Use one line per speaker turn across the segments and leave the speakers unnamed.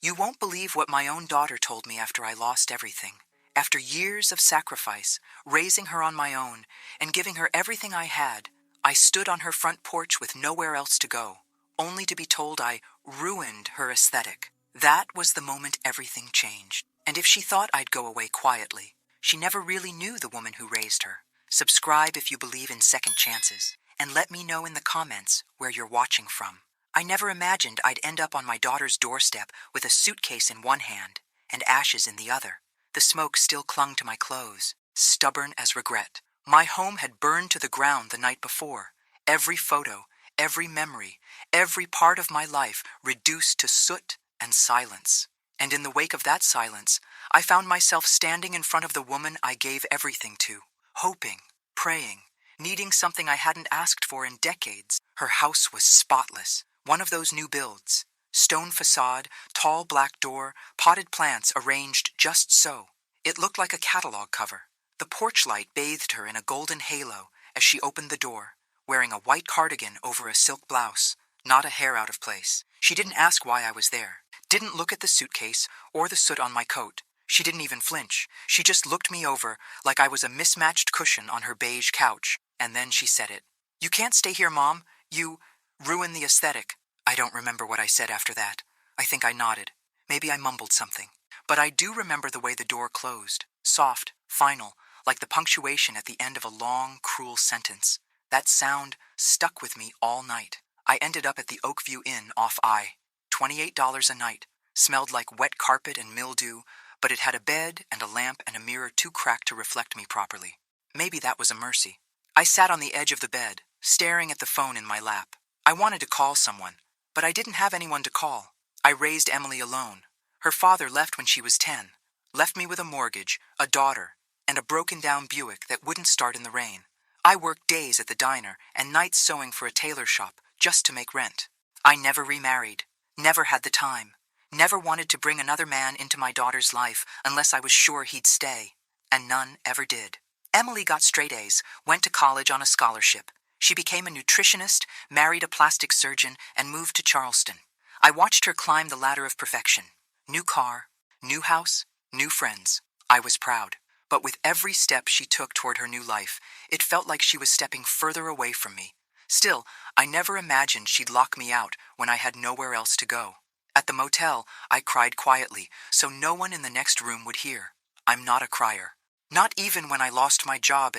You won't believe what my own daughter told me after I lost everything. After years of sacrifice, raising her on my own, and giving her everything I had, I stood on her front porch with nowhere else to go, only to be told I ruined her aesthetic. That was the moment everything changed. And if she thought I'd go away quietly, she never really knew the woman who raised her. Subscribe if you believe in second chances, and let me know in the comments where you're watching from. I never imagined I'd end up on my daughter's doorstep with a suitcase in one hand and ashes in the other. The smoke still clung to my clothes, stubborn as regret. My home had burned to the ground the night before. Every photo, every memory, every part of my life reduced to soot and silence. And in the wake of that silence, I found myself standing in front of the woman I gave everything to, hoping, praying, needing something I hadn't asked for in decades. Her house was spotless, one of those new builds. Stone facade, tall black door, potted plants arranged just so. It looked like a catalog cover. The porch light bathed her in a golden halo as she opened the door, wearing a white cardigan over a silk blouse, not a hair out of place. She didn't ask why I was there, didn't look at the suitcase or the soot on my coat. She didn't even flinch. She just looked me over like I was a mismatched cushion on her beige couch, and then she said it. "You can't stay here, Mom. You ruin the aesthetic." I don't remember what I said after that. I think I nodded. Maybe I mumbled something. But I do remember the way the door closed. Soft, final, like the punctuation at the end of a long, cruel sentence. That sound stuck with me all night. I ended up at the Oakview Inn off I. $28 a night. Smelled like wet carpet and mildew, but it had a bed and a lamp and a mirror too cracked to reflect me properly. Maybe that was a mercy. I sat on the edge of the bed, staring at the phone in my lap. I wanted to call someone, but I didn't have anyone to call. I raised Emily alone. Her father left when she was 10, left me with a mortgage, a daughter, and a broken-down Buick that wouldn't start in the rain. I worked days at the diner and nights sewing for a tailor shop just to make rent. I never remarried, never had the time, never wanted to bring another man into my daughter's life unless I was sure he'd stay, and none ever did. Emily got straight A's, went to college on a scholarship. She became a nutritionist, married a plastic surgeon, and moved to Charleston. I watched her climb the ladder of perfection. New car, new house, new friends. I was proud. But with every step she took toward her new life, it felt like she was stepping further away from me. Still, I never imagined she'd lock me out when I had nowhere else to go. At the motel, I cried quietly, so no one in the next room would hear. I'm not a crier. Not even when I lost my job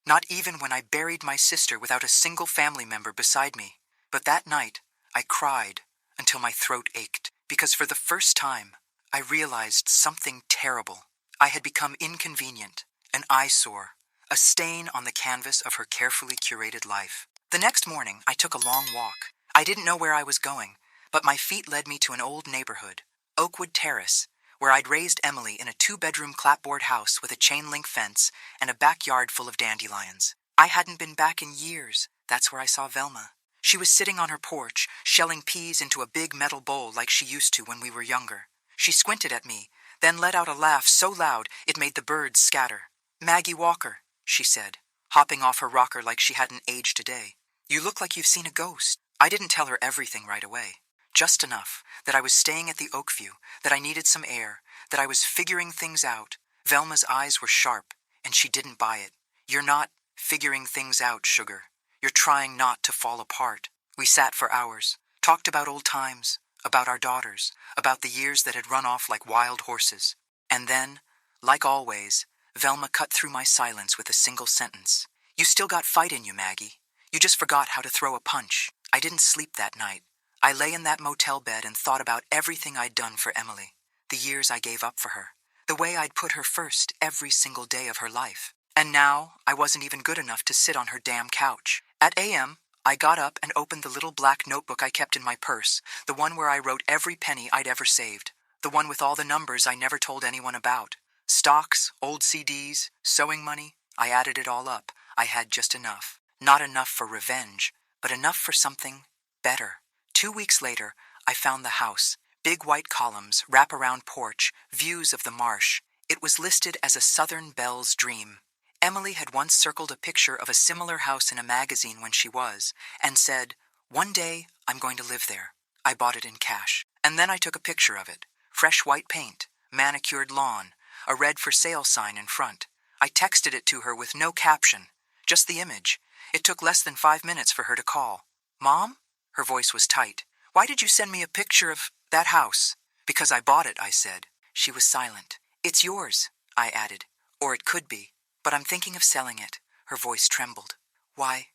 Not even when I buried my sister without a single family member beside me. But that night, I cried until my throat ached, because for the first time, I realized something terrible. I had become inconvenient, an eyesore, a stain on the canvas of her carefully curated life. The next morning, I took a long walk. I didn't know where I was going, but my feet led me to an old neighborhood, Oakwood Terrace, where I'd raised Emily in a 2-bedroom clapboard house with a chain-link fence and a backyard full of dandelions. I hadn't been back in years. That's where I saw Velma. She was sitting on her porch, shelling peas into a big metal bowl like she used to when we were younger. She squinted at me, then let out a laugh so loud it made the birds scatter. "Maggie Walker," she said, hopping off her rocker like she hadn't aged a day. "You look like you've seen a ghost." I didn't tell her everything right away. Just enough that I was staying at the Oakview, that I needed some air, that I was figuring things out. Velma's eyes were sharp, and she didn't buy it. "You're not figuring things out, sugar. You're trying not to fall apart." We sat for hours, talked about old times, about our daughters, about the years that had run off like wild horses. And then, like always, Velma cut through my silence with a single sentence. "You still got fight in you, Maggie. You just forgot how to throw a punch." I didn't sleep that night. I lay in that motel bed and thought about everything I'd done for Emily, the years I gave up for her, the way I'd put her first every single day of her life. And now I wasn't even good enough to sit on her damn couch. At a.m., I got up and opened the little black notebook I kept in my purse, the one where I wrote every penny I'd ever saved, the one with all the numbers I never told anyone about. Stocks, old CDs, sewing money, I added it all up. I had just enough. Not enough for revenge, but enough for something better. 2 weeks later, I found the house. Big white columns, wrap-around porch, views of the marsh. It was listed as a Southern belle's dream. Emily had once circled a picture of a similar house in a magazine when she was, and said, "One day, I'm going to live there." I bought it in cash. And then I took a picture of it. fresh white paint, manicured lawn, a red for sale sign in front. I texted it to her with no caption, just the image. It took less than 5 minutes for her to call. "Mom?" Her voice was tight. "Why did you send me a picture of that house?" "Because I bought it," I said. She was silent. "It's yours," I added. "Or it could be. But I'm thinking of selling it." Her voice trembled. Why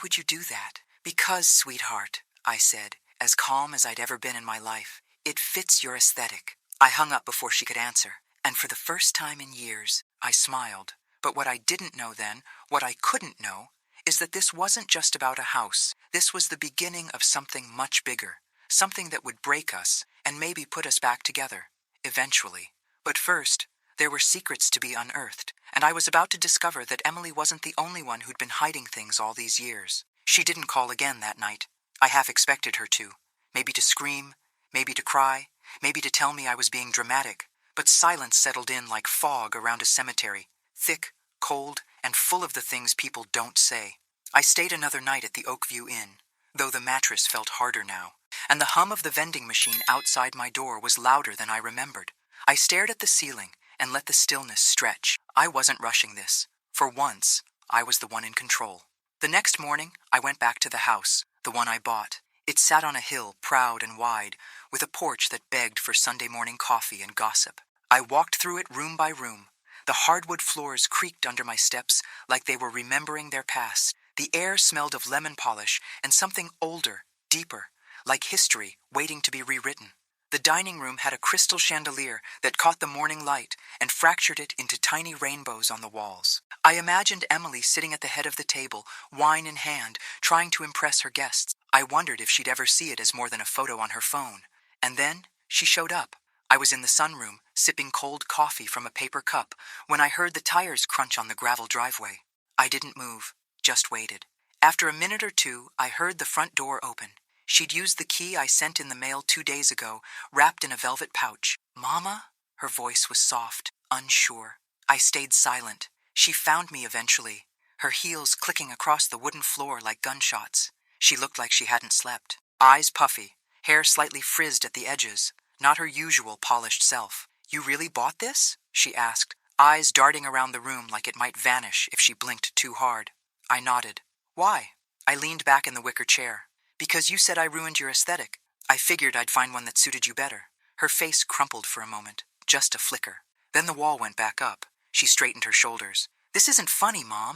would you do that?" "Because, sweetheart," I said, as calm as I'd ever been in my life, "it fits your aesthetic." I hung up before she could answer, and for the first time in years, I smiled. But what I didn't know then, what I couldn't know, is that this wasn't just about a house. This was the beginning of something much bigger, something that would break us and maybe put us back together, eventually. But first, there were secrets to be unearthed, and I was about to discover that Emily wasn't the only one who'd been hiding things all these years. She didn't call again that night. I half expected her to. Maybe to scream, maybe to cry, maybe to tell me I was being dramatic. But silence settled in like fog around a cemetery, thick, cold, and full of the things people don't say. I stayed another night at the Oakview Inn, though the mattress felt harder now, and the hum of the vending machine outside my door was louder than I remembered. I stared at the ceiling and let the stillness stretch. I wasn't rushing this. For once, I was the one in control. The next morning, I went back to the house, the one I bought. It sat on a hill, proud and wide, with a porch that begged for Sunday morning coffee and gossip. I walked through it room by room. The hardwood floors creaked under my steps like they were remembering their past. The air smelled of lemon polish and something older, deeper, like history waiting to be rewritten. The dining room had a crystal chandelier that caught the morning light and fractured it into tiny rainbows on the walls. I imagined Emily sitting at the head of the table, wine in hand, trying to impress her guests. I wondered if she'd ever see it as more than a photo on her phone. And then she showed up. I was in the sunroom, sipping cold coffee from a paper cup, when I heard the tires crunch on the gravel driveway. I didn't move, just waited. After a minute or two, I heard the front door open. She'd used the key I sent in the mail 2 days ago, wrapped in a velvet pouch. "Mama?" Her voice was soft, unsure. I stayed silent. She found me eventually, her heels clicking across the wooden floor like gunshots. She looked like she hadn't slept. Eyes puffy, hair slightly frizzed at the edges, not her usual polished self. "You really bought this?" she asked, eyes darting around the room like it might vanish if she blinked too hard. I nodded. "Why?" I leaned back in the wicker chair. "Because you said I ruined your aesthetic. I figured I'd find one that suited you better." Her face crumpled for a moment, just a flicker. Then the wall went back up. She straightened her shoulders. "This isn't funny, Mom."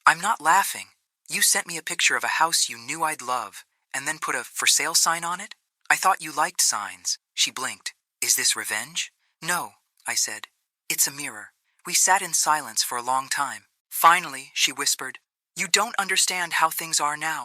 "I'm not laughing. You sent me a picture of a house you knew I'd love, and then put a for sale sign on it? I thought you liked signs." She blinked. "Is this revenge?" "No," I said. "It's a mirror." We sat in silence for a long time. Finally, she whispered, "You don't understand how things are now.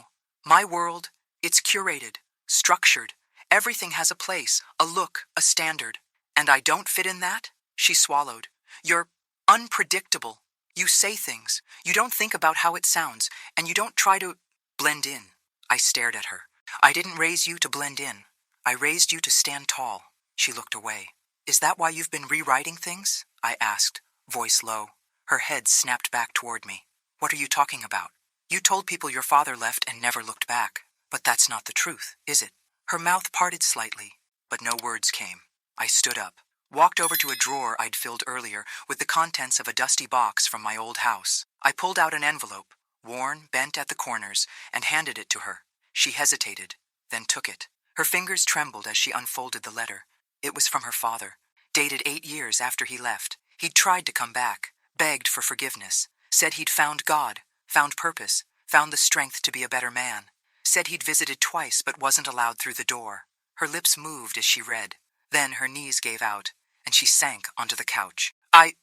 My world, it's curated, structured. Everything has a place, a look, a standard. And I don't fit in that?" She swallowed. "You're unpredictable. You say things. You don't think about how it sounds, and you don't try to blend in." I stared at her. "I didn't raise you to blend in. I raised you to stand tall." She looked away. "Is that why you've been rewriting things?" I asked, voice low. Her head snapped back toward me. "What are you talking about? You told people your father left and never looked back. But that's not the truth, is it?" Her mouth parted slightly, but no words came. I stood up, walked over to a drawer I'd filled earlier with the contents of a dusty box from my old house. I pulled out an envelope, worn, bent at the corners, and handed it to her. She hesitated, then took it. Her fingers trembled as she unfolded the letter. It was from her father, dated 8 years after he left. He'd tried to come back, begged for forgiveness, said he'd found God, found purpose, found the strength to be a better man. Said he'd visited twice but wasn't allowed through the door. Her lips moved as she read. Then her knees gave out, and she sank onto the couch. I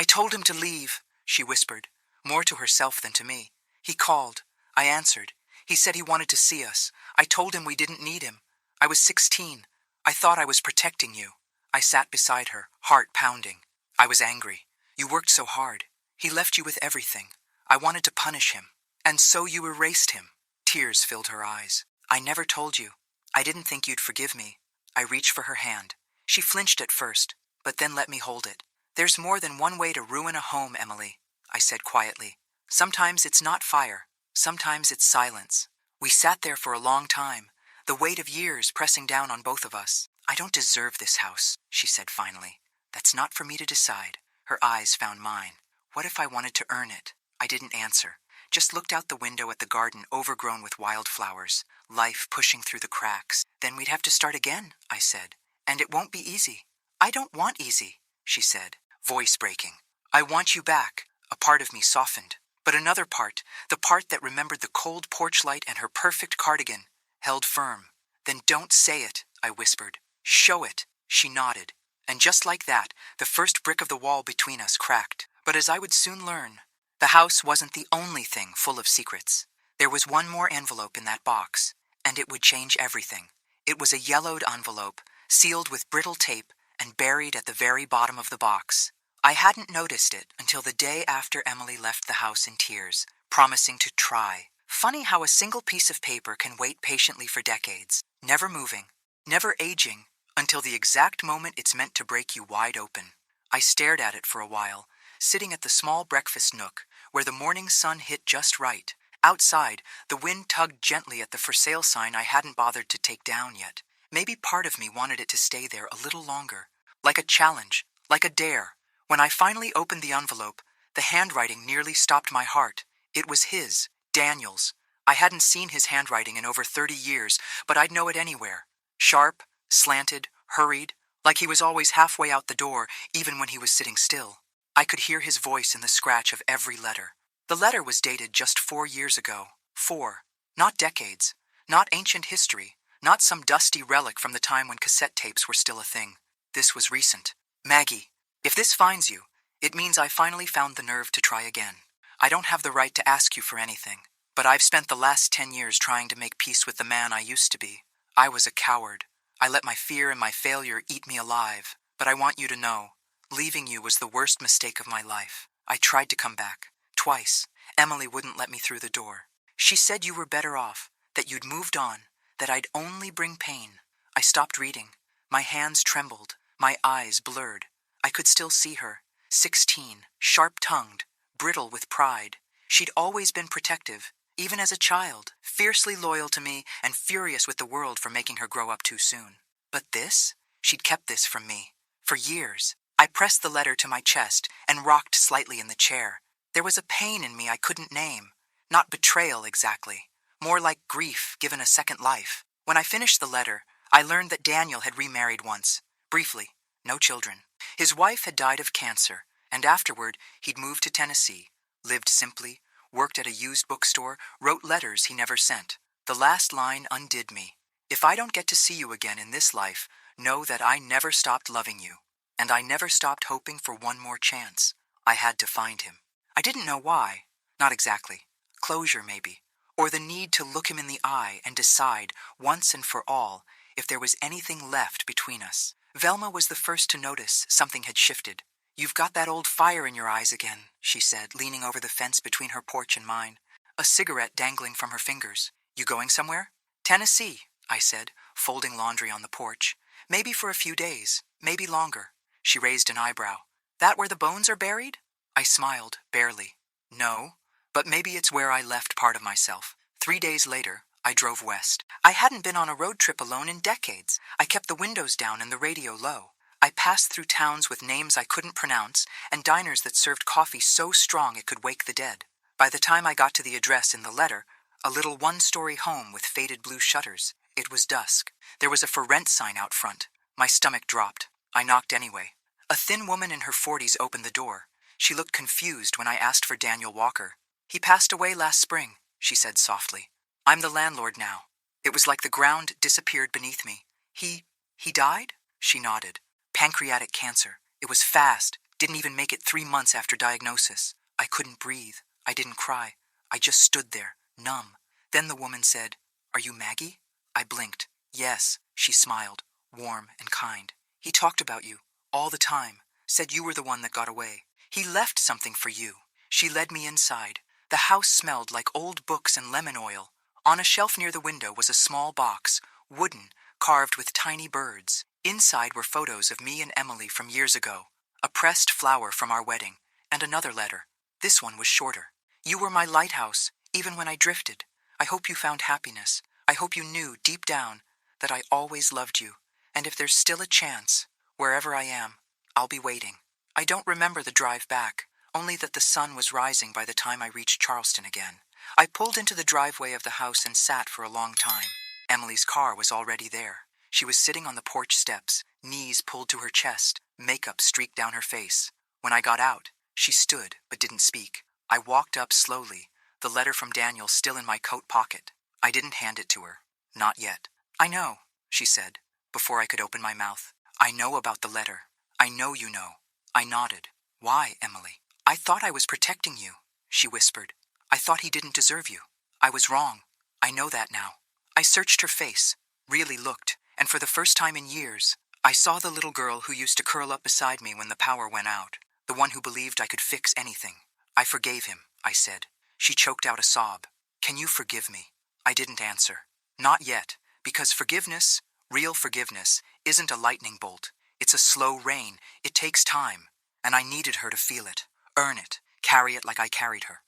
told him to leave," she whispered, more to herself than to me. "He called. I answered. He said he wanted to see us. I told him we didn't need him. I was 16. I thought I was protecting you." I sat beside her, heart pounding. I was angry. "You worked so hard. He left you with everything. I wanted to punish him. And so you erased him." Tears filled her eyes. "I never told you. I didn't think you'd forgive me." I reached for her hand. She flinched at first, but then let me hold it. "There's more than one way to ruin a home, Emily," I said quietly. "Sometimes it's not fire. Sometimes it's silence." We sat there for a long time, the weight of years pressing down on both of us. I don't deserve this house, she said finally. That's not for me to decide. Her eyes found mine. What if I wanted to earn it? I didn't answer. Just looked out the window at the garden overgrown with wildflowers, life pushing through the cracks. Then we'd have to start again, I said. And it won't be easy. I don't want easy, she said, voice breaking. I want you back. A part of me softened. But another part, the part that remembered the cold porch light and her perfect cardigan, held firm. Then don't say it, I whispered. Show it. She nodded. And just like that, the first brick of the wall between us cracked. But as I would soon learn, the house wasn't the only thing full of secrets. There was one more envelope in that box, and it would change everything. It was a yellowed envelope, sealed with brittle tape and buried at the very bottom of the box. I hadn't noticed it until the day after Emily left the house in tears, promising to try. Funny how a single piece of paper can wait patiently for decades, never moving, never aging, until the exact moment it's meant to break you wide open. I stared at it for a while, sitting at the small breakfast nook, where the morning sun hit just right. Outside, the wind tugged gently at the for sale sign I hadn't bothered to take down yet. Maybe part of me wanted it to stay there a little longer, like a challenge, like a dare. When I finally opened the envelope, the handwriting nearly stopped my heart. It was his, Daniel's. I hadn't seen his handwriting in over 30 years, but I'd know it anywhere. Sharp, slanted, hurried, like he was always halfway out the door, even when he was sitting still. I could hear his voice in the scratch of every letter. The letter was dated just 4 years ago. 4. Not decades. Not ancient history. Not some dusty relic from the time when cassette tapes were still a thing. This was recent. Maggie, if this finds you, it means I finally found the nerve to try again. I don't have the right to ask you for anything, but I've spent the last 10 years trying to make peace with the man I used to be. I was a coward. I let my fear and my failure eat me alive. But I want you to know, leaving you was the worst mistake of my life. I tried to come back. Twice. Emily wouldn't let me through the door. She said you were better off, that you'd moved on, that I'd only bring pain. I stopped reading. My hands trembled. My eyes blurred. I could still see her. 16, sharp-tongued, brittle with pride. She'd always been protective, even as a child, fiercely loyal to me and furious with the world for making her grow up too soon. But this? She'd kept this from me. For years. I pressed the letter to my chest and rocked slightly in the chair. There was a pain in me I couldn't name. Not betrayal, exactly. More like grief given a second life. When I finished the letter, I learned that Daniel had remarried once. Briefly. No children. His wife had died of cancer, and afterward he'd moved to Tennessee, lived simply, worked at a used bookstore, wrote letters he never sent. The last line undid me. If I don't get to see you again in this life, know that I never stopped loving you, and I never stopped hoping for one more chance. I had to find him. I didn't know why. Not exactly. Closure, maybe. Or the need to look him in the eye and decide, once and for all, if there was anything left between us. Velma was the first to notice something had shifted. You've got that old fire in your eyes again, she said, leaning over the fence between her porch and mine, a cigarette dangling from her fingers. You going somewhere? Tennessee, I said, folding laundry on the porch. Maybe for a few days, maybe longer. She raised an eyebrow. That where the bones are buried? I smiled, barely. No, but maybe it's where I left part of myself. 3 days later, I drove west. I hadn't been on a road trip alone in decades. I kept the windows down and the radio low. I passed through towns with names I couldn't pronounce and diners that served coffee so strong it could wake the dead. By the time I got to the address in the letter, a little one-story home with faded blue shutters, it was dusk. There was a for rent sign out front. My stomach dropped. I knocked anyway. A thin woman in her 40s opened the door. She looked confused when I asked for Daniel Walker. He passed away last spring, she said softly. I'm the landlord now. It was like the ground disappeared beneath me. He died? She nodded. Pancreatic cancer. It was fast. Didn't even make it 3 months after diagnosis. I couldn't breathe. I didn't cry. I just stood there, numb. Then the woman said, Are you Maggie? I blinked. Yes, she smiled, warm and kind. He talked about you, all the time. Said you were the one that got away. He left something for you. She led me inside. The house smelled like old books and lemon oil. On a shelf near the window was a small box, wooden, carved with tiny birds. Inside were photos of me and Emily from years ago, a pressed flower from our wedding, and another letter. This one was shorter. You were my lighthouse, even when I drifted. I hope you found happiness. I hope you knew deep down that I always loved you, And if there's still a chance, wherever I am, I'll be waiting. I don't remember the drive back, only that the sun was rising by the time I reached Charleston again. I pulled into the driveway of the house and sat for a long time. Emily's car was already there. She was sitting on the porch steps, knees pulled to her chest, makeup streaked down her face. When I got out, she stood but didn't speak. I walked up slowly, the letter from Daniel still in my coat pocket. I didn't hand it to her. Not yet. I know, she said, before I could open my mouth. I know about the letter. I know you know. I nodded. Why, Emily? I thought I was protecting you, she whispered. I thought he didn't deserve you. I was wrong. I know that now. I searched her face, really looked, and for the first time in years, I saw the little girl who used to curl up beside me when the power went out, the one who believed I could fix anything. I forgave him, I said. She choked out a sob. Can you forgive me? I didn't answer. Not yet, because forgiveness, real forgiveness, isn't a lightning bolt. It's a slow rain. It takes time. And I needed her to feel it, earn it, carry it like I carried her.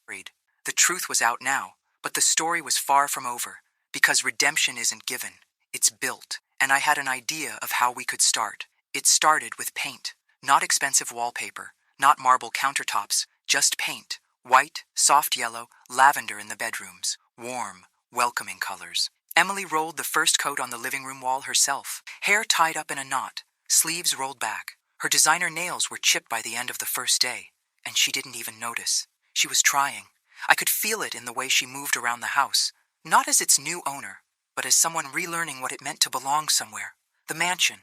The truth was out now, but the story was far from over, because redemption isn't given. It's built. And I had an idea of how we could start. It started with paint. Not expensive wallpaper, not marble countertops, just paint. White, soft yellow, lavender in the bedrooms. Warm, welcoming colors. Emily rolled the first coat on the living room wall herself, hair tied up in a knot, sleeves rolled back. Her designer nails were chipped by the end of the first day, and she didn't even notice. She was trying. I could feel it in the way she moved around the house, not as its new owner, but as someone relearning what it meant to belong somewhere. The mansion,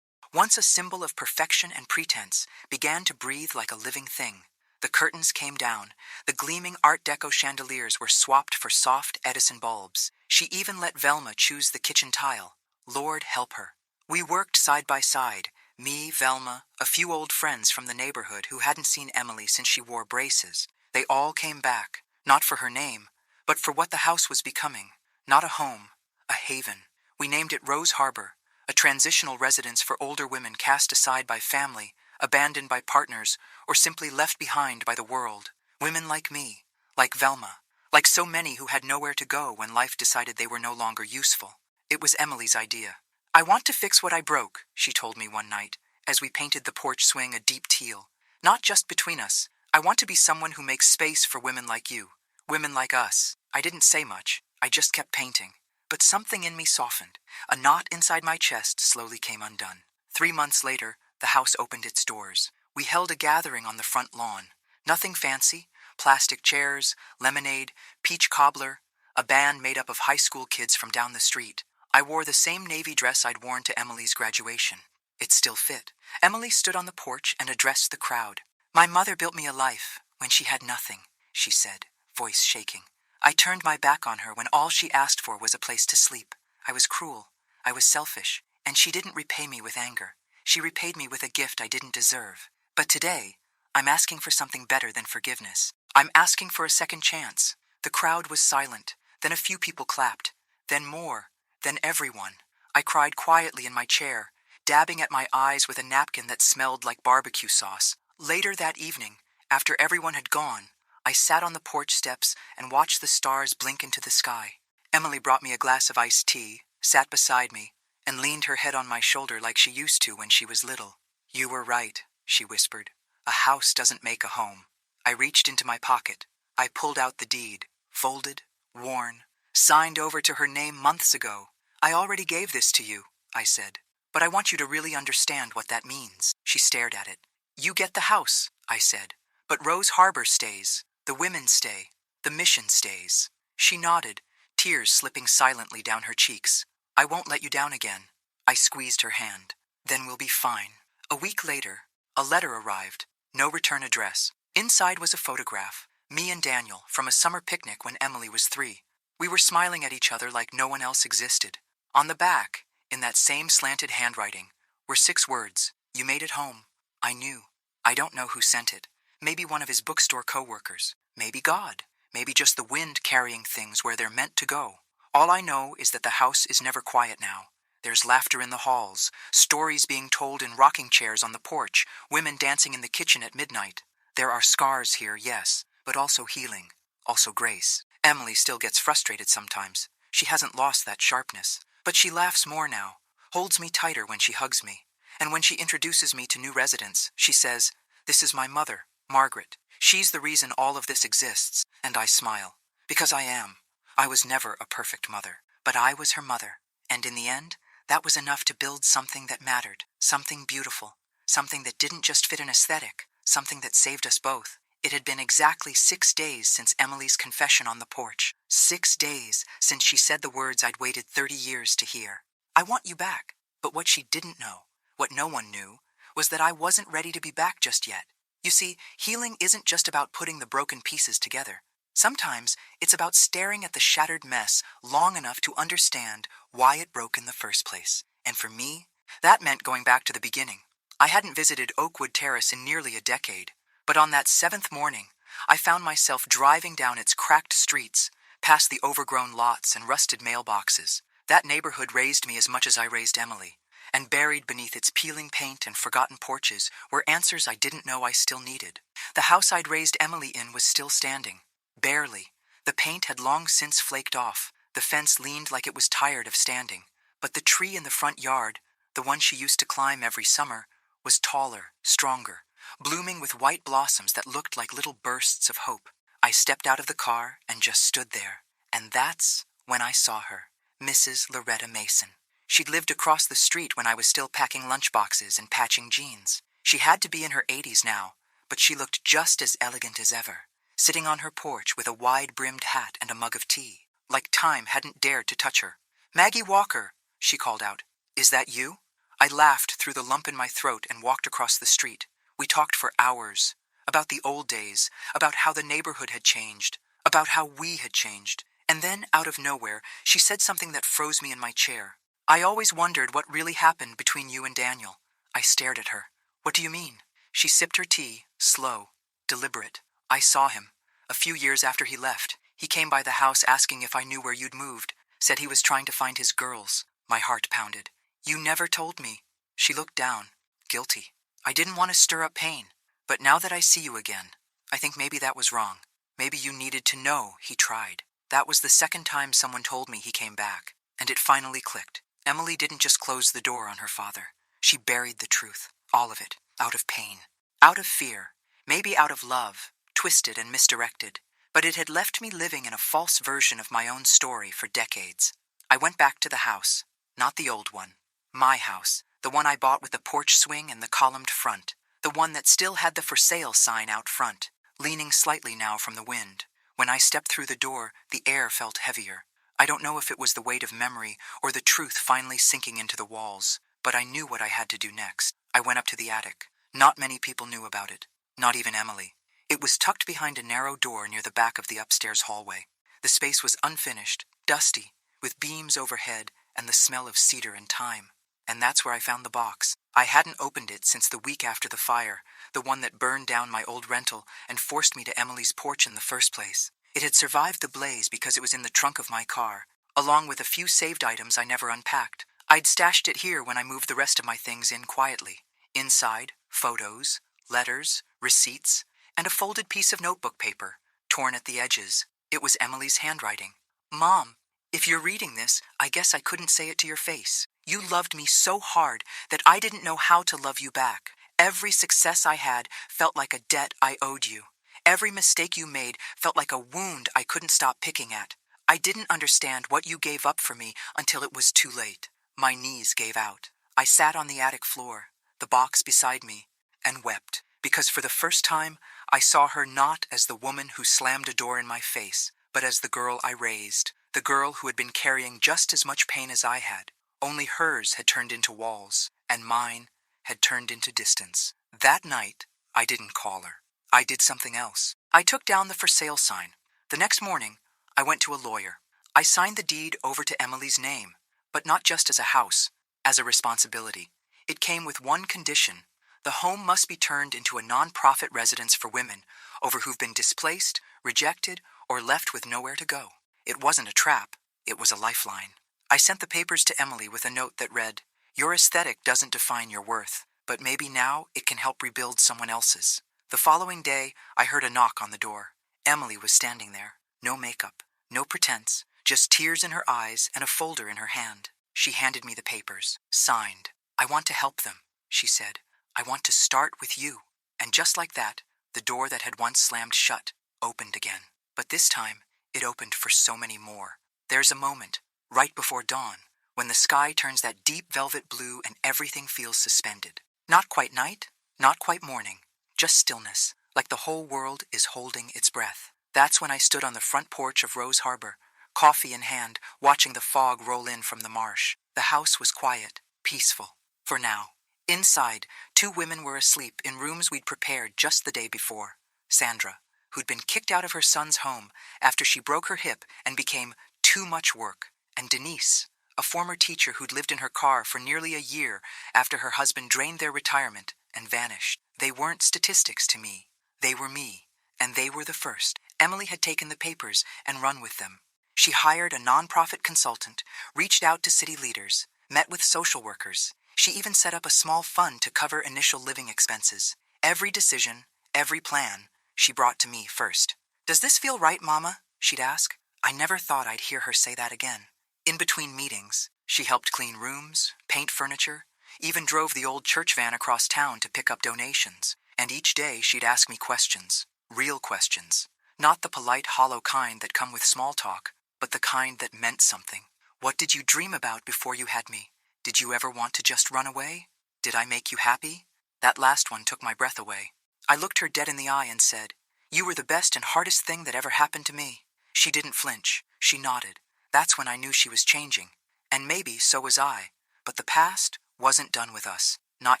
once a symbol of perfection and pretense, began to breathe like a living thing. The curtains came down. The gleaming Art Deco chandeliers were swapped for soft Edison bulbs. She even let Velma choose the kitchen tile. Lord help her. We worked side by side. Me, Velma, a few old friends from the neighborhood who hadn't seen Emily since she wore braces. They all came back, not for her name, but for what the house was becoming. Not a home, a haven. We named it Rose Harbor, a transitional residence for older women cast aside by family, abandoned by partners, or simply left behind by the world. Women like me, like Velma, like so many who had nowhere to go when life decided they were no longer useful. It was Emily's idea. I want to fix what I broke, she told me one night, as we painted the porch swing a deep teal. Not just between us. I want to be someone who makes space for women like you, women like us. I didn't say much. I just kept painting. But something in me softened. A knot inside my chest slowly came undone. 3 months later, the house opened its doors. We held a gathering on the front lawn. Nothing fancy. Plastic chairs, lemonade, peach cobbler, a band made up of high school kids from down the street. I wore the same navy dress I'd worn to Emily's graduation. It still fit. Emily stood on the porch and addressed the crowd. My mother built me a life when she had nothing, she said, voice shaking. I turned my back on her when all she asked for was a place to sleep. I was cruel. I was selfish. And she didn't repay me with anger. She repaid me with a gift I didn't deserve. But today, I'm asking for something better than forgiveness. I'm asking for a second chance. The crowd was silent. Then a few people clapped. Then more. Then everyone. I cried quietly in my chair, dabbing at my eyes with a napkin that smelled like barbecue sauce. Later that evening, after everyone had gone, I sat on the porch steps and watched the stars blink into the sky. Emily brought me a glass of iced tea, sat beside me, and leaned her head on my shoulder like she used to when she was little. You were right, she whispered. A house doesn't make a home. I reached into my pocket. I pulled out the deed, folded, worn, signed over to her name months ago. I already gave this to you, I said, but I want you to really understand what that means. She stared at it. You get the house, I said, but Rose Harbor stays. The women stay. The mission stays. She nodded, tears slipping silently down her cheeks. I won't let you down again. I squeezed her hand. Then we'll be fine. A week later, a letter arrived. No return address. Inside was a photograph. Me and Daniel from a summer picnic when Emily was 3. We were smiling at each other like no one else existed. On the back, in that same slanted handwriting, were 6 words. You made it home. I knew. I don't know who sent it. Maybe one of his bookstore co-workers. Maybe God. Maybe just the wind carrying things where they're meant to go. All I know is that the house is never quiet now. There's laughter in the halls, stories being told in rocking chairs on the porch, women dancing in the kitchen at midnight. There are scars here, yes, but also healing, also grace. Emily still gets frustrated sometimes. She hasn't lost that sharpness, but she laughs more now, holds me tighter when she hugs me, and when she introduces me to new residents, she says, "This is my mother, Margaret. She's the reason all of this exists," and I smile. Because I am. I was never a perfect mother, but I was her mother, and in the end, that was enough to build something that mattered, something beautiful, something that didn't just fit an aesthetic, something that saved us both. It had been exactly 6 days since Emily's confession on the porch. 6 days since she said the words I'd waited 30 years to hear. "I want you back." But what she didn't know, what no one knew, was that I wasn't ready to be back just yet. You see, healing isn't just about putting the broken pieces together. Sometimes it's about staring at the shattered mess long enough to understand why it broke in the first place. And for me, that meant going back to the beginning. I hadn't visited Oakwood Terrace in nearly a decade, but on that 7th morning, I found myself driving down its cracked streets, past the overgrown lots and rusted mailboxes. That neighborhood raised me as much as I raised Emily, and buried beneath its peeling paint and forgotten porches were answers I didn't know I still needed. The house I'd raised Emily in was still standing. Barely. The paint had long since flaked off. The fence leaned like it was tired of standing. But the tree in the front yard, the one she used to climb every summer, was taller, stronger, blooming with white blossoms that looked like little bursts of hope. I stepped out of the car and just stood there. And that's when I saw her, Mrs. Loretta Mason. She'd lived across the street when I was still packing lunchboxes and patching jeans. She had to be in her 80s now, but she looked just as elegant as ever, sitting on her porch with a wide-brimmed hat and a mug of tea, like time hadn't dared to touch her. "Maggie Walker," she called out. "Is that you?" I laughed through the lump in my throat and walked across the street. We talked for hours, about the old days, about how the neighborhood had changed, about how we had changed. And then, out of nowhere, she said something that froze me in my chair. "I always wondered what really happened between you and Daniel." I stared at her. "What do you mean?" She sipped her tea, slow, deliberate. "I saw him. A few years after he left, he came by the house asking if I knew where you'd moved, said he was trying to find his girls." My heart pounded. "You never told me." She looked down, guilty. "I didn't want to stir up pain, but now that I see you again, I think maybe that was wrong. Maybe you needed to know he tried." That was the second time someone told me he came back, and it finally clicked. Emily didn't just close the door on her father. She buried the truth, all of it, out of pain, out of fear, maybe out of love, twisted and misdirected, but it had left me living in a false version of my own story for decades. I went back to the house, not the old one, my house, the one I bought with the porch swing and the columned front, the one that still had the for sale sign out front, leaning slightly now from the wind. When I stepped through the door, the air felt heavier. I don't know if it was the weight of memory or the truth finally sinking into the walls, but I knew what I had to do next. I went up to the attic. Not many people knew about it, not even Emily. It was tucked behind a narrow door near the back of the upstairs hallway. The space was unfinished, dusty, with beams overhead and the smell of cedar and thyme. And that's where I found the box. I hadn't opened it since the week after the fire, the one that burned down my old rental and forced me to Emily's porch in the first place. It had survived the blaze because it was in the trunk of my car, along with a few saved items I never unpacked. I'd stashed it here when I moved the rest of my things in quietly. Inside, photos, letters, receipts, and a folded piece of notebook paper, torn at the edges. It was Emily's handwriting. "Mom, if you're reading this, I guess I couldn't say it to your face. You loved me so hard that I didn't know how to love you back. Every success I had felt like a debt I owed you. Every mistake you made felt like a wound I couldn't stop picking at. I didn't understand what you gave up for me until it was too late." My knees gave out. I sat on the attic floor, the box beside me, and wept, because for the first time, I saw her not as the woman who slammed a door in my face, but as the girl I raised, the girl who had been carrying just as much pain as I had. Only hers had turned into walls, and mine had turned into distance. That night, I didn't call her. I did something else. I took down the for sale sign. The next morning, I went to a lawyer. I signed the deed over to Emily's name, but not just as a house, as a responsibility. It came with one condition. The home must be turned into a non-profit residence for women over who've been displaced, rejected, or left with nowhere to go. It wasn't a trap. It was a lifeline. I sent the papers to Emily with a note that read, "Your aesthetic doesn't define your worth, but maybe now it can help rebuild someone else's." The following day, I heard a knock on the door. Emily was standing there. No makeup, no pretense, just tears in her eyes and a folder in her hand. She handed me the papers, signed. "I want to help them," she said. "I want to start with you." And just like that, the door that had once slammed shut opened again. But this time, it opened for so many more. There's a moment, right before dawn, when the sky turns that deep velvet blue and everything feels suspended. Not quite night, not quite morning, just stillness, like the whole world is holding its breath. That's when I stood on the front porch of Rose Harbor, coffee in hand, watching the fog roll in from the marsh. The house was quiet, peaceful, for now. Inside, 2 women were asleep in rooms we'd prepared just the day before. Sandra, who'd been kicked out of her son's home after she broke her hip and became too much work, and Denise, a former teacher who'd lived in her car for nearly a year after her husband drained their retirement and vanished. They weren't statistics to me. They were me, and they were the first. Emily had taken the papers and run with them. She hired a nonprofit consultant, reached out to city leaders, met with social workers. She even set up a small fund to cover initial living expenses. Every decision, every plan, she brought to me first. "Does this feel right, Mama?" she'd ask. I never thought I'd hear her say that again. In between meetings, she helped clean rooms, paint furniture, even drove the old church van across town to pick up donations. And each day she'd ask me questions, real questions. Not the polite, hollow kind that come with small talk, but the kind that meant something. What did you dream about before you had me? Did you ever want to just run away? Did I make you happy? That last one took my breath away. I looked her dead in the eye and said, "You were the best and hardest thing that ever happened to me." She didn't flinch. She nodded. That's when I knew she was changing. And maybe so was I. But the past wasn't done with us. Not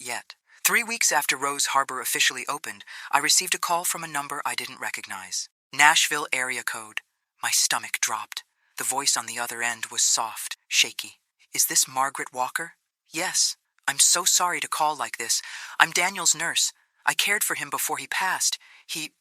yet. 3 weeks after Rose Harbor officially opened, I received a call from a number I didn't recognize. Nashville area code. My stomach dropped. The voice on the other end was soft, shaky. "Is this Margaret Walker?" "Yes. I'm so sorry to call like this. I'm Daniel's nurse. I cared for him before he passed. He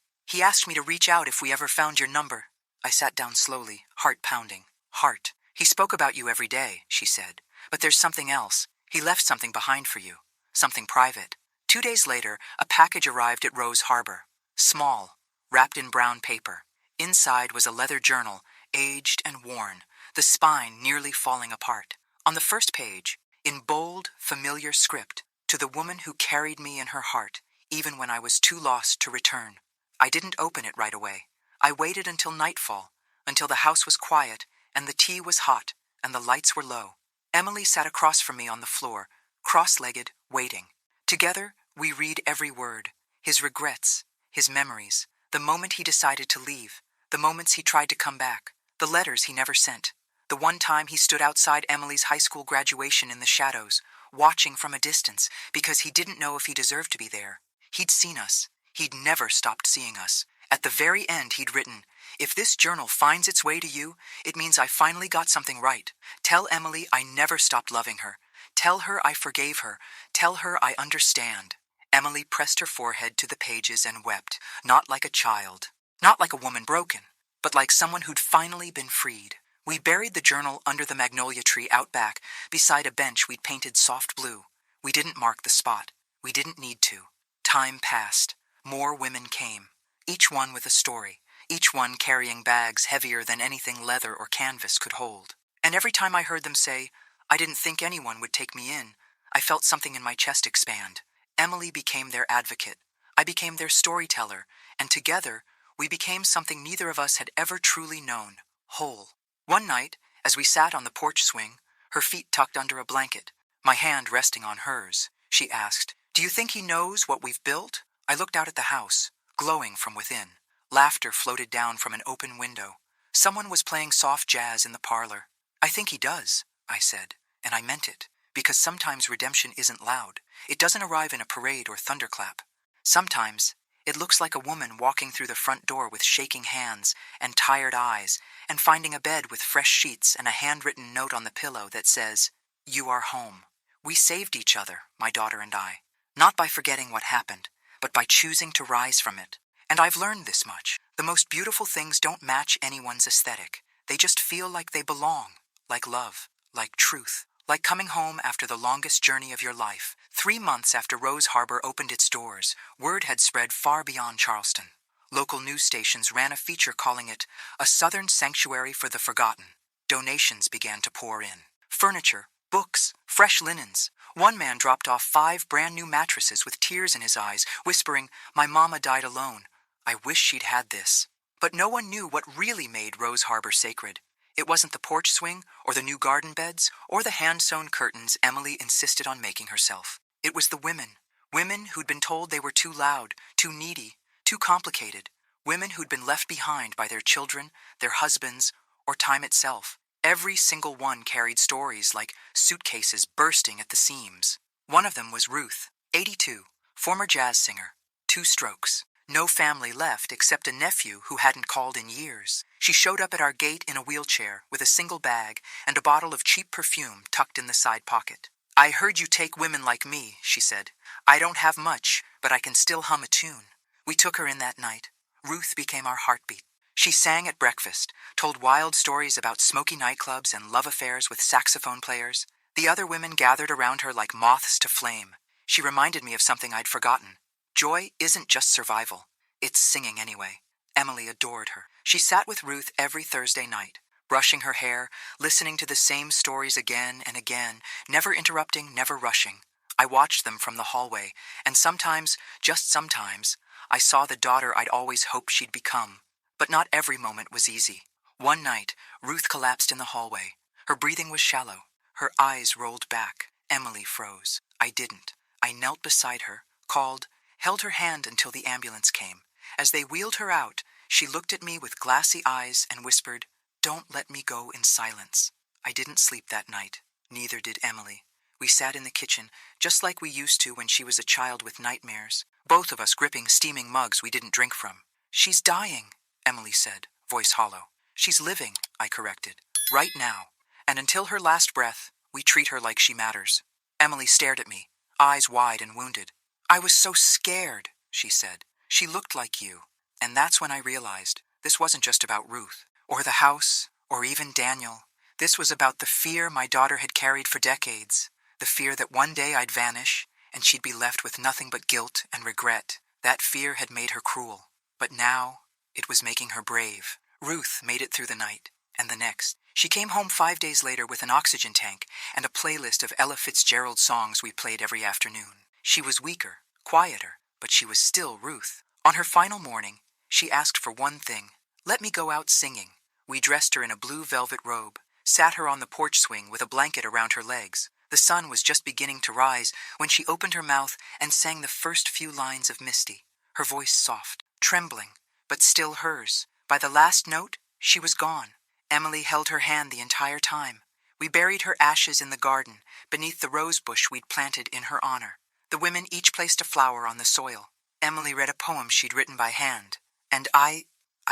asked me to reach out if we ever found your number." I sat down slowly, heart pounding. "Heart. He spoke about you every day," she said. "But there's something else. He left something behind for you. Something private." 2 days later, a package arrived at Rose Harbor. Small, wrapped in brown paper. Inside was a leather journal, aged and worn, the spine nearly falling apart. On the first page, in bold, familiar script, "To the woman who carried me in her heart, even when I was too lost to return." I didn't open it right away. I waited until nightfall, until the house was quiet, and the tea was hot, and the lights were low. Emily sat across from me on the floor, cross-legged, waiting. Together, we read every word. His regrets, his memories, the moment he decided to leave, the moments he tried to come back, the letters he never sent. The one time he stood outside Emily's high school graduation in the shadows, watching from a distance, because he didn't know if he deserved to be there. He'd seen us. He'd never stopped seeing us. At the very end, he'd written, "If this journal finds its way to you, it means I finally got something right. Tell Emily I never stopped loving her. Tell her I forgave her. Tell her I understand." Emily pressed her forehead to the pages and wept, not like a child, not like a woman broken, but like someone who'd finally been freed. We buried the journal under the magnolia tree out back, beside a bench we'd painted soft blue. We didn't mark the spot. We didn't need to. Time passed. More women came, each one with a story, each one carrying bags heavier than anything leather or canvas could hold. And every time I heard them say, "I didn't think anyone would take me in," I felt something in my chest expand. Emily became their advocate. I became their storyteller, and together, we became something neither of us had ever truly known, whole. One night, as we sat on the porch swing, her feet tucked under a blanket, my hand resting on hers, she asked, "Do you think he knows what we've built?" I looked out at the house, glowing from within. Laughter floated down from an open window. Someone was playing soft jazz in the parlor. "I think he does," I said, and I meant it, because sometimes redemption isn't loud. It doesn't arrive in a parade or thunderclap. Sometimes, it looks like a woman walking through the front door with shaking hands and tired eyes, and finding a bed with fresh sheets and a handwritten note on the pillow that says, "You are home." We saved each other, my daughter and I, not by forgetting what happened, but by choosing to rise from it. And I've learned this much. The most beautiful things don't match anyone's aesthetic. They just feel like they belong, like love, like truth, like coming home after the longest journey of your life. 3 months after Rose Harbor opened its doors, word had spread far beyond Charleston. Local news stations ran a feature calling it a Southern sanctuary for the forgotten. Donations began to pour in. Furniture, Books, fresh linens. One man dropped off 5 brand new mattresses with tears in his eyes, whispering, "My mama died alone. I wish she'd had this." But no one knew what really made Rose Harbor sacred. It wasn't the porch swing, or the new garden beds, or the hand-sewn curtains Emily insisted on making herself. It was the women. Women who'd been told they were too loud, too needy, too complicated. Women who'd been left behind by their children, their husbands, or time itself. Every single one carried stories like suitcases bursting at the seams. One of them was Ruth, 82, former jazz singer, 2 strokes. No family left except a nephew who hadn't called in years. She showed up at our gate in a wheelchair with a single bag and a bottle of cheap perfume tucked in the side pocket. "I heard you take women like me," she said. "I don't have much, but I can still hum a tune." We took her in that night. Ruth became our heartbeat. She sang at breakfast, told wild stories about smoky nightclubs and love affairs with saxophone players. The other women gathered around her like moths to flame. She reminded me of something I'd forgotten. Joy isn't just survival. It's singing anyway. Emily adored her. She sat with Ruth every Thursday night, brushing her hair, listening to the same stories again and again, never interrupting, never rushing. I watched them from the hallway, and sometimes, just sometimes, I saw the daughter I'd always hoped she'd become. But not every moment was easy. One night, Ruth collapsed in the hallway. Her breathing was shallow. Her eyes rolled back. Emily froze. I didn't. I knelt beside her, called, held her hand until the ambulance came. As they wheeled her out, she looked at me with glassy eyes and whispered, "Don't let me go in silence." I didn't sleep that night. Neither did Emily. We sat in the kitchen, just like we used to when she was a child with nightmares, both of us gripping steaming mugs we didn't drink from. "She's dying," Emily said, voice hollow. "She's living," I corrected, "right now. And until her last breath, we treat her like she matters." Emily stared at me, eyes wide and wounded. "I was so scared," she said. "She looked like you." And that's when I realized this wasn't just about Ruth, or the house, or even Daniel. This was about the fear my daughter had carried for decades, the fear that one day I'd vanish, and she'd be left with nothing but guilt and regret. That fear had made her cruel, but now it was making her brave. Ruth made it through the night, and the next. She came home 5 days later with an oxygen tank and a playlist of Ella Fitzgerald songs we played every afternoon. She was weaker, quieter, but she was still Ruth. On her final morning, she asked for one thing: "Let me go out singing." We dressed her in a blue velvet robe, sat her on the porch swing with a blanket around her legs. The sun was just beginning to rise when she opened her mouth and sang the first few lines of Misty, her voice soft, trembling, but still hers. By the last note, she was gone. Emily held her hand the entire time. We buried her ashes in the garden, beneath the rose bush we'd planted in her honor. The women each placed a flower on the soil. Emily read a poem she'd written by hand, and I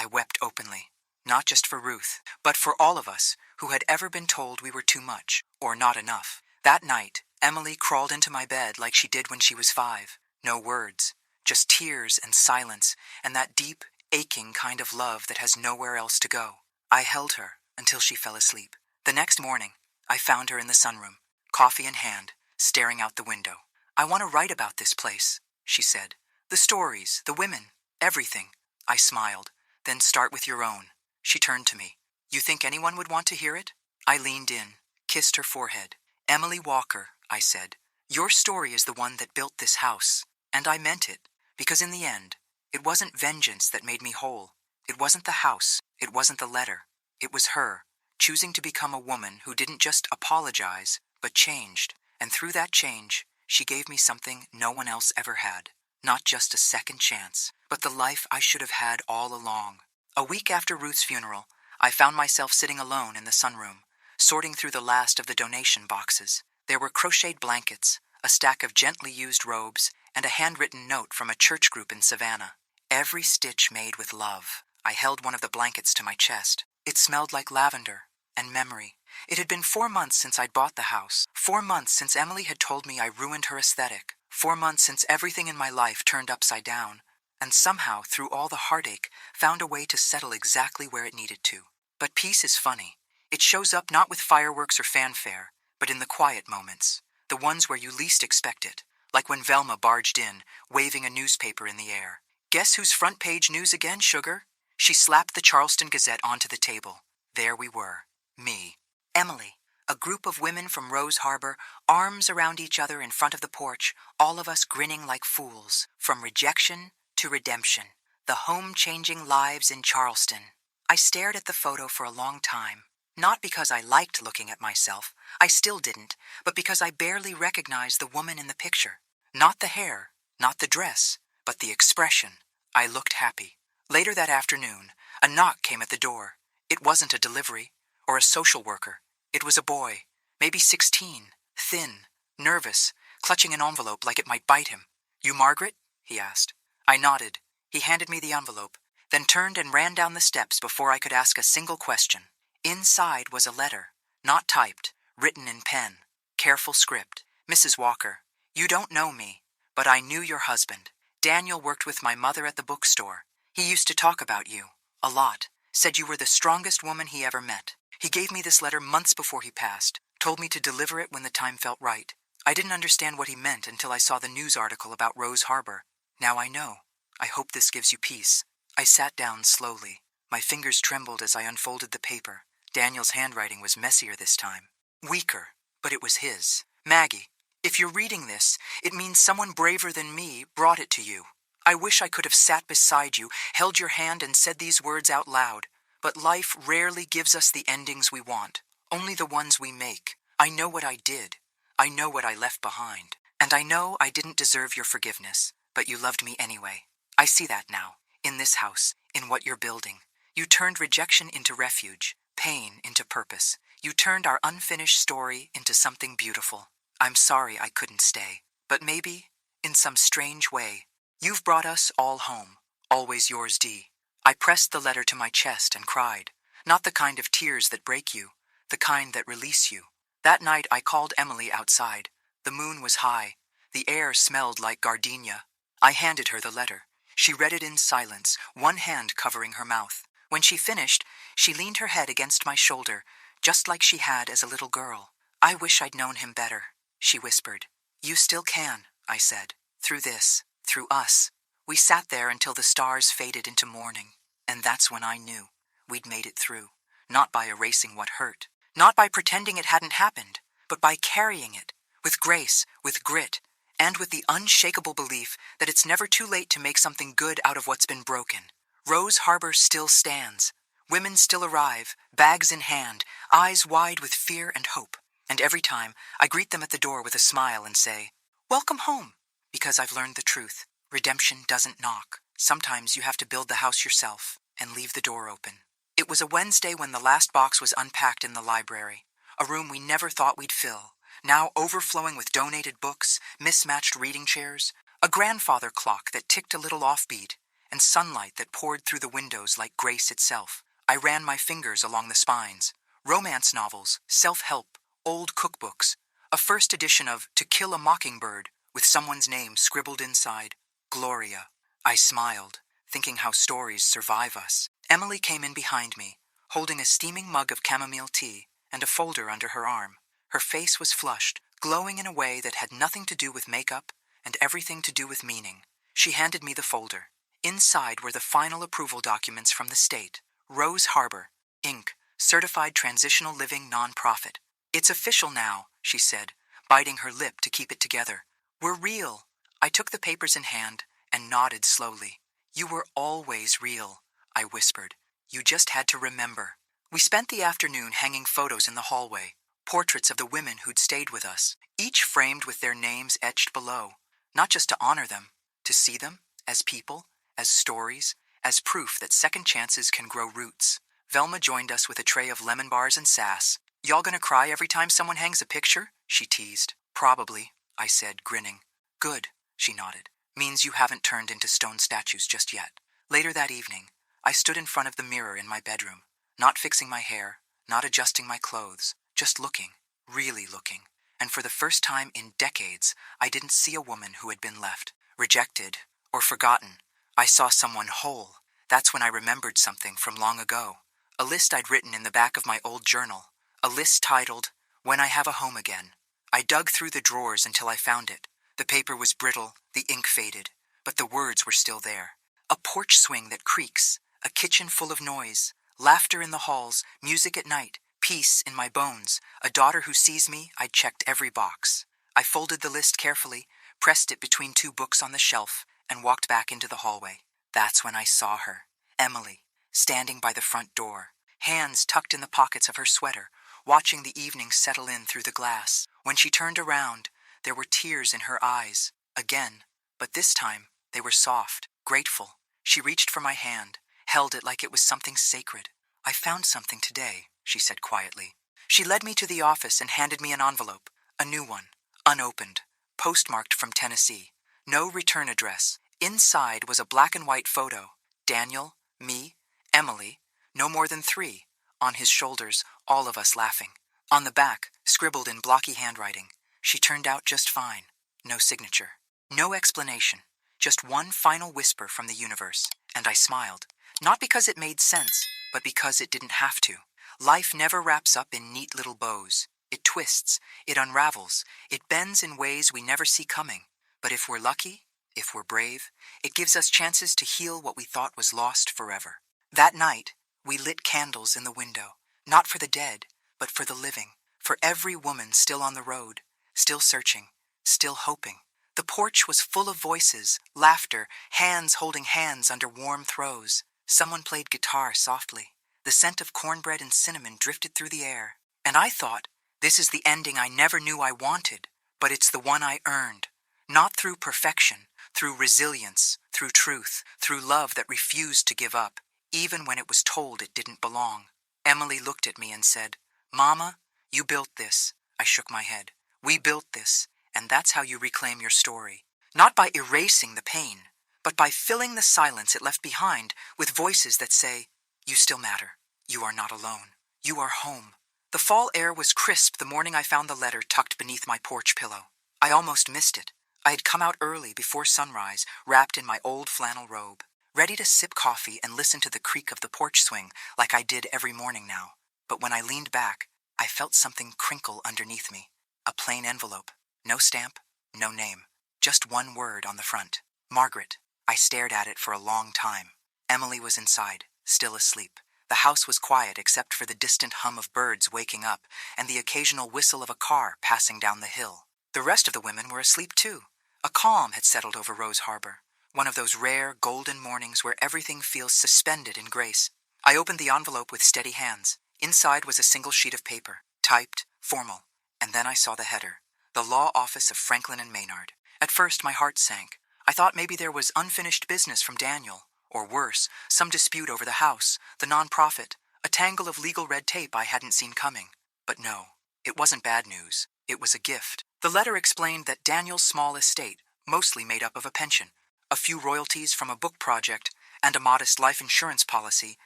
wept openly. Not just for Ruth, but for all of us who had ever been told we were too much, or not enough. That night, Emily crawled into my bed like she did when she was 5. No words, just tears and silence, and that deep, aching kind of love that has nowhere else to go. I held her until she fell asleep. The next morning, I found her in the sunroom, coffee in hand, staring out the window. "I want to write about this place," she said. "The stories, the women, everything." I smiled. "Then start with your own." She turned to me. "You think anyone would want to hear it?" I leaned in, kissed her forehead. "Emily Walker," I said, "your story is the one that built this house." And I meant it, because in the end, it wasn't vengeance that made me whole. It wasn't the house. It wasn't the letter. It was her, choosing to become a woman who didn't just apologize, but changed. And through that change, she gave me something no one else ever had. Not just a second chance, but the life I should have had all along. A week after Ruth's funeral, I found myself sitting alone in the sunroom, sorting through the last of the donation boxes. There were crocheted blankets, a stack of gently used robes, and a handwritten note from a church group in Savannah. Every stitch made with love. I held one of the blankets to my chest. It smelled like lavender and memory. It had been 4 months since I'd bought the house. 4 months since Emily had told me I ruined her aesthetic. 4 months since everything in my life turned upside down, and somehow, through all the heartache, found a way to settle exactly where it needed to. But peace is funny. It shows up not with fireworks or fanfare, but in the quiet moments, the ones where you least expect it, like when Velma barged in, waving a newspaper in the air. "Guess who's front page news again, sugar?" She slapped the Charleston Gazette onto the table. There we were. Me. Emily, A group of women from Rose Harbor, arms around each other in front of the porch, all of us grinning like fools. From rejection to redemption. The home-changing lives in Charleston. I stared at the photo for a long time. Not because I liked looking at myself, I still didn't, but because I barely recognized the woman in the picture. Not the hair, not the dress, but the expression. I looked happy. Later that afternoon, a knock came at the door. It wasn't a delivery or a social worker. It was a boy, maybe 16, thin, nervous, clutching an envelope like it might bite him. "You Margaret?" he asked. I nodded. He handed me the envelope, then turned and ran down the steps before I could ask a single question. Inside was a letter, not typed, written in pen. Careful script. "Mrs. Walker, you don't know me, but I knew your husband. Daniel worked with my mother at the bookstore. He used to talk about you, a lot, said you were the strongest woman he ever met. He gave me this letter months before he passed, told me to deliver it when the time felt right. I didn't understand what he meant until I saw the news article about Rose Harbor. Now I know. I hope this gives you peace." I sat down slowly. My fingers trembled as I unfolded the paper. Daniel's handwriting was messier this time. Weaker, but it was his. "Maggie, if you're reading this, it means someone braver than me brought it to you. I wish I could have sat beside you, held your hand and said these words out loud. But life rarely gives us the endings we want, only the ones we make. I know what I did. I know what I left behind. And I know I didn't deserve your forgiveness, but you loved me anyway. I see that now, in this house, in what you're building. You turned rejection into refuge, pain into purpose. You turned our unfinished story into something beautiful. I'm sorry I couldn't stay, but maybe, in some strange way, you've brought us all home. Always yours, D." I pressed the letter to my chest and cried. Not the kind of tears that break you, the kind that release you. That night I called Emily outside. The moon was high. The air smelled like gardenia. I handed her the letter. She read it in silence, one hand covering her mouth. When she finished, she leaned her head against my shoulder, just like she had as a little girl. "I wish I'd known him better," she whispered. "You still can," I said. "Through this, through us." We sat there until the stars faded into morning, and that's when I knew we'd made it through. Not by erasing what hurt, not by pretending it hadn't happened, but by carrying it, with grace, with grit, and with the unshakable belief that it's never too late to make something good out of what's been broken. Rose Harbor still stands. Women still arrive, bags in hand, eyes wide with fear and hope. And every time, I greet them at the door with a smile and say, "Welcome home," because I've learned the truth. Redemption doesn't knock. Sometimes you have to build the house yourself and leave the door open. It was a Wednesday when the last box was unpacked in the library, a room we never thought we'd fill, now overflowing with donated books, mismatched reading chairs, a grandfather clock that ticked a little offbeat, and sunlight that poured through the windows like grace itself. I ran my fingers along the spines. Romance novels, self-help, old cookbooks, a first edition of To Kill a Mockingbird with someone's name scribbled inside. Gloria. I smiled, thinking how stories survive us. Emily came in behind me, holding a steaming mug of chamomile tea and a folder under her arm. Her face was flushed, glowing in a way that had nothing to do with makeup and everything to do with meaning. She handed me the folder. Inside were the final approval documents from the state. Rose Harbor, Inc., Certified Transitional Living Nonprofit. "It's official now," she said, biting her lip to keep it together. "We're real." I took the papers in hand and nodded slowly. "You were always real," I whispered. "You just had to remember." We spent the afternoon hanging photos in the hallway, portraits of the women who'd stayed with us, each framed with their names etched below, not just to honor them, to see them as people, as stories, as proof that second chances can grow roots. Velma joined us with a tray of lemon bars and sass. "Y'all gonna cry every time someone hangs a picture?" she teased. "Probably," I said, grinning. "Good," she nodded. "Means you haven't turned into stone statues just yet." Later that evening, I stood in front of the mirror in my bedroom, not fixing my hair, not adjusting my clothes, just looking, really looking. And for the first time in decades, I didn't see a woman who had been left, rejected, or forgotten. I saw someone whole. That's when I remembered something from long ago. A list I'd written in the back of my old journal. A list titled, "When I Have a Home Again." I dug through the drawers until I found it. The paper was brittle, the ink faded, but the words were still there. A porch swing that creaks, a kitchen full of noise, laughter in the halls, music at night, peace in my bones, a daughter who sees me. I'd checked every box. I folded the list carefully, pressed it between two books on the shelf, and walked back into the hallway. That's when I saw her, Emily, standing by the front door, hands tucked in the pockets of her sweater, watching the evening settle in through the glass. When she turned around, there were tears in her eyes, again, but this time they were soft, grateful. She reached for my hand, held it like it was something sacred. "I found something today," she said quietly. She led me to the office and handed me an envelope, a new one, unopened, postmarked from Tennessee. No return address. Inside was a black and white photo. Daniel, me, Emily, no more than 3. On his shoulders, all of us laughing. On the back, scribbled in blocky handwriting, "She turned out just fine." No signature. No explanation. Just one final whisper from the universe. And I smiled. Not because it made sense, but because it didn't have to. Life never wraps up in neat little bows. It twists, it unravels, it bends in ways we never see coming. But if we're lucky, if we're brave, it gives us chances to heal what we thought was lost forever. That night, we lit candles in the window, not for the dead, but for the living, for every woman still on the road, still searching, still hoping. The porch was full of voices, laughter, hands holding hands under warm throws. Someone played guitar softly. The scent of cornbread and cinnamon drifted through the air. And I thought, this is the ending I never knew I wanted, but it's the one I earned. Not through perfection, through resilience, through truth, through love that refused to give up, even when it was told it didn't belong. Emily looked at me and said, "Mama, you built this." I shook my head. "We built this, and that's how you reclaim your story. Not by erasing the pain, but by filling the silence it left behind with voices that say, you still matter. You are not alone. You are home." The fall air was crisp the morning I found the letter tucked beneath my porch pillow. I almost missed it. I had come out early before sunrise, wrapped in my old flannel robe, ready to sip coffee and listen to the creak of the porch swing like I did every morning now. But when I leaned back, I felt something crinkle underneath me. A plain envelope. No stamp, no name. Just one word on the front. Margaret. I stared at it for a long time. Emily was inside, still asleep. The house was quiet except for the distant hum of birds waking up and the occasional whistle of a car passing down the hill. The rest of the women were asleep too. A calm had settled over Rose Harbor, one of those rare golden mornings where everything feels suspended in grace. I opened the envelope with steady hands. Inside was a single sheet of paper, typed, formal, and then I saw the header, the law office of Franklin and Maynard. At first my heart sank. I thought maybe there was unfinished business from Daniel, or worse, some dispute over the house, the nonprofit, a tangle of legal red tape I hadn't seen coming. But no, it wasn't bad news. It was a gift. The letter explained that Daniel's small estate, mostly made up of a pension, a few royalties from a book project, and a modest life insurance policy,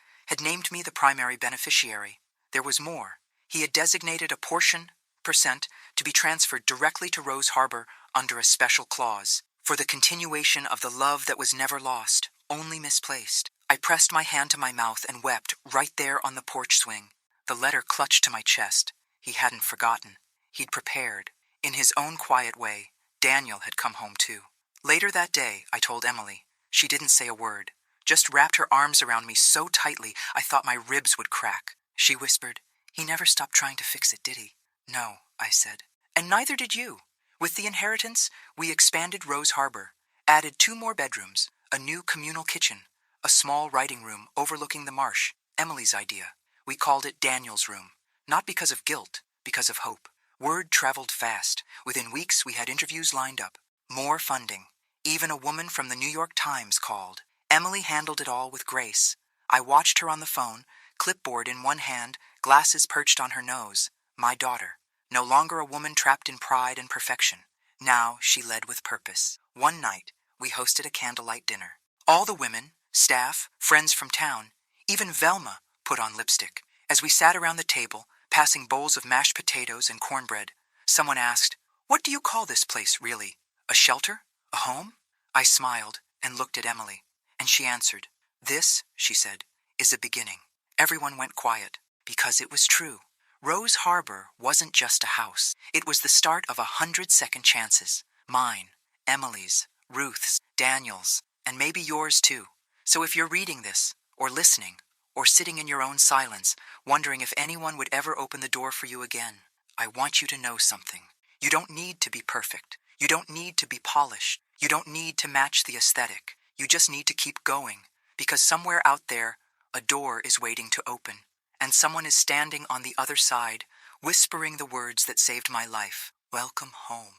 had named me the primary beneficiary. There was more. He had designated a percent, to be transferred directly to Rose Harbor under a special clause, for the continuation of the love that was never lost, only misplaced. I pressed my hand to my mouth and wept right there on the porch swing. The letter clutched to my chest. He hadn't forgotten. He'd prepared. In his own quiet way, Daniel had come home too. Later that day, I told Emily. She didn't say a word, just wrapped her arms around me so tightly I thought my ribs would crack. She whispered, "He never stopped trying to fix it, did he?" "No," I said. "And neither did you." With the inheritance, we expanded Rose Harbor, added 2 more bedrooms, a new communal kitchen, a small writing room overlooking the marsh, Emily's idea. We called it Daniel's room, not because of guilt, because of hope. Word traveled fast. Within weeks, we had interviews lined up. More funding. Even a woman from the New York Times called. Emily handled it all with grace. I watched her on the phone, clipboard in one hand, glasses perched on her nose. My daughter. No longer a woman trapped in pride and perfection. Now she led with purpose. One night, we hosted a candlelight dinner. All the women, staff, friends from town, even Velma put on lipstick. As we sat around the table, passing bowls of mashed potatoes and cornbread, someone asked, "What do you call this place, really? A shelter? A home?" I smiled and looked at Emily, and she answered, "This," she said, "is a beginning." Everyone went quiet, because it was true. Rose Harbor wasn't just a house. It was the start of 100 second chances. Mine, Emily's, Ruth's, Daniel's, and maybe yours too. So if you're reading this, or listening, or sitting in your own silence, wondering if anyone would ever open the door for you again. I want you to know something. You don't need to be perfect. You don't need to be polished. You don't need to match the aesthetic. You just need to keep going, because somewhere out there, a door is waiting to open, and someone is standing on the other side, whispering the words that saved my life. Welcome home.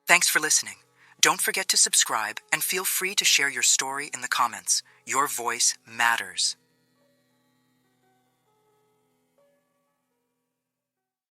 Thanks for listening. Don't forget to subscribe and feel free to share your story in the comments. Your voice matters.